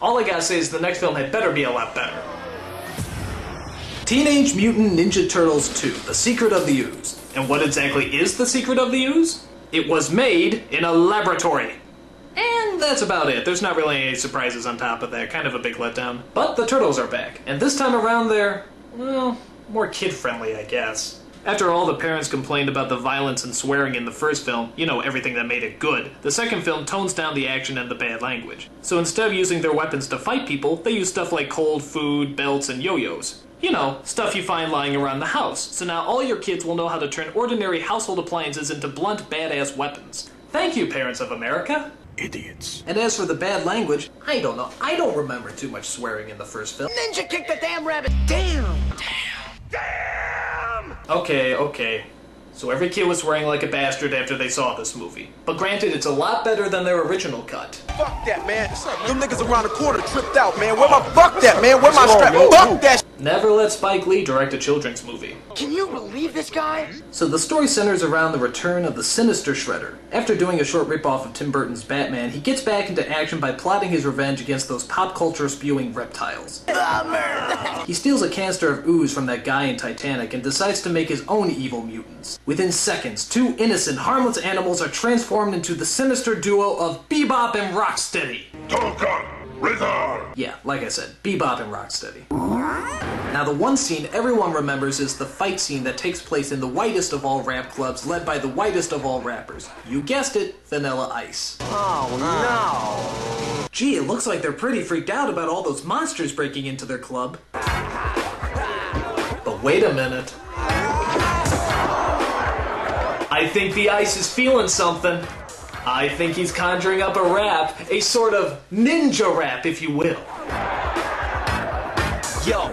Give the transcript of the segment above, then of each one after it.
All I gotta say is the next film had better be a lot better. Teenage Mutant Ninja Turtles 2, The Secret of the Ooze. And what exactly is The Secret of the Ooze? It was made in a laboratory. And that's about it. There's not really any surprises on top of that. Kind of a big letdown. But the Turtles are back. And this time around they're, well, more kid-friendly, I guess. After all the parents complained about the violence and swearing in the first film, you know, everything that made it good, the second film tones down the action and the bad language. So instead of using their weapons to fight people, they use stuff like cold food, belts, and yo-yos. You know, stuff you find lying around the house. So now all your kids will know how to turn ordinary household appliances into blunt, badass weapons. Thank you, parents of America. Idiots. And as for the bad language, I don't know. I don't remember too much swearing in the first film. Ninja kicked the damn rabbit! Damn! Okay. So every kid was swearing like a bastard after they saw this movie. But granted, it's a lot better than their original cut. Fuck that, man. Them niggas around the corner tripped out, man. Fuck that, man. Where my strap? Fuck that. Never let Spike Lee direct a children's movie. Can you believe this guy? So the story centers around the return of the sinister Shredder. After doing a short ripoff of Tim Burton's Batman, he gets back into action by plotting his revenge against those pop culture spewing reptiles. He steals a canister of ooze from that guy in Titanic and decides to make his own evil mutants. Within seconds, two innocent, harmless animals are transformed into the sinister duo of Bebop and Rocksteady. Yeah, like I said, Bebop and Rocksteady. Now the one scene everyone remembers is the fight scene that takes place in the whitest of all rap clubs led by the whitest of all rappers. You guessed it, Vanilla Ice. Oh no! Gee, it looks like they're pretty freaked out about all those monsters breaking into their club. But wait a minute. I think the Ice is feeling something. I think he's conjuring up a rap, a sort of ninja rap, if you will. Yo,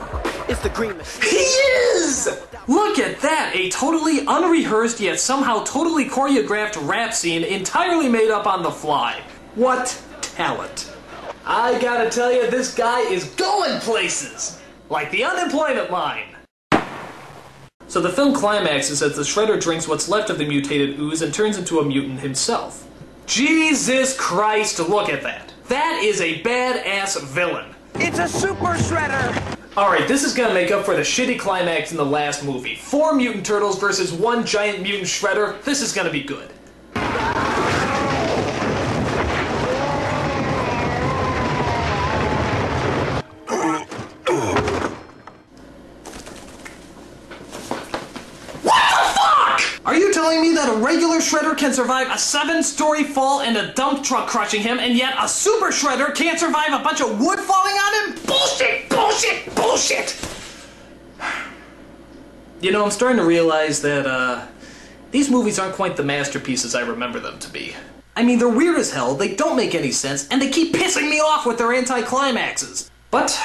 it's the Green Machine. He is! Look at that! A totally unrehearsed yet somehow totally choreographed rap scene entirely made up on the fly. What talent. I gotta tell you, this guy is going places! Like the unemployment line. So the film climaxes as the Shredder drinks what's left of the mutated ooze and turns into a mutant himself. Jesus Christ, look at that. That is a badass villain. It's a super shredder! Alright, this is gonna make up for the shitty climax in the last movie. 4 mutant turtles versus 1 giant mutant shredder. This is gonna be good. Are you telling me that a regular shredder can survive a 7-story fall and a dump truck crushing him, and yet a super shredder can't survive a bunch of wood falling on him? Bullshit! Bullshit! Bullshit! You know, I'm starting to realize that, these movies aren't quite the masterpieces I remember them to be. I mean, they're weird as hell, they don't make any sense, and they keep pissing me off with their anti-climaxes. But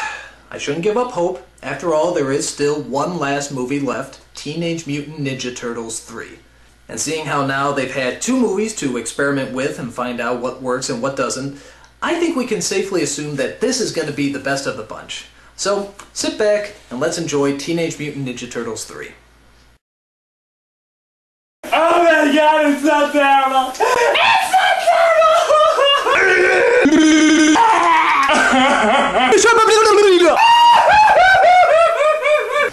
I shouldn't give up hope. After all, there is still one last movie left. Teenage Mutant Ninja Turtles 3. And seeing how now they've had 2 movies to experiment with and find out what works and what doesn't, I think we can safely assume that this is going to be the best of the bunch. So, sit back and let's enjoy Teenage Mutant Ninja Turtles 3. Oh my god, it's so terrible! It's so terrible!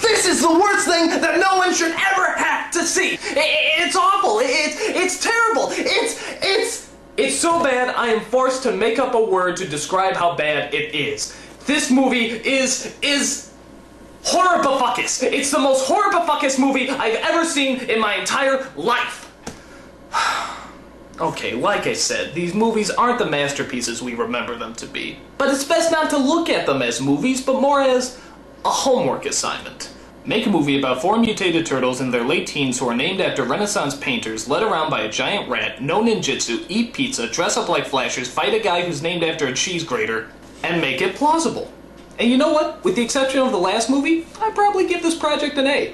This is the worst thing that no one should ever have to see. It's awful. It's terrible. It's so bad I am forced to make up a word to describe how bad it is. This movie is horribifuckus. It's the most horribifuckus movie I've ever seen in my entire life. Okay, like I said, these movies aren't the masterpieces we remember them to be. But it's best not to look at them as movies, but more as a homework assignment. Make a movie about 4 mutated turtles in their late teens who are named after Renaissance painters, led around by a giant rat, know ninjutsu, eat pizza, dress up like flashers, fight a guy who's named after a cheese grater, and make it plausible. And you know what? With the exception of the last movie, I'd probably give this project an A.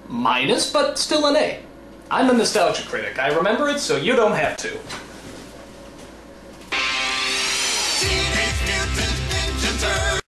Minus, but still an A. I'm a Nostalgia Critic. I remember it, so you don't have to.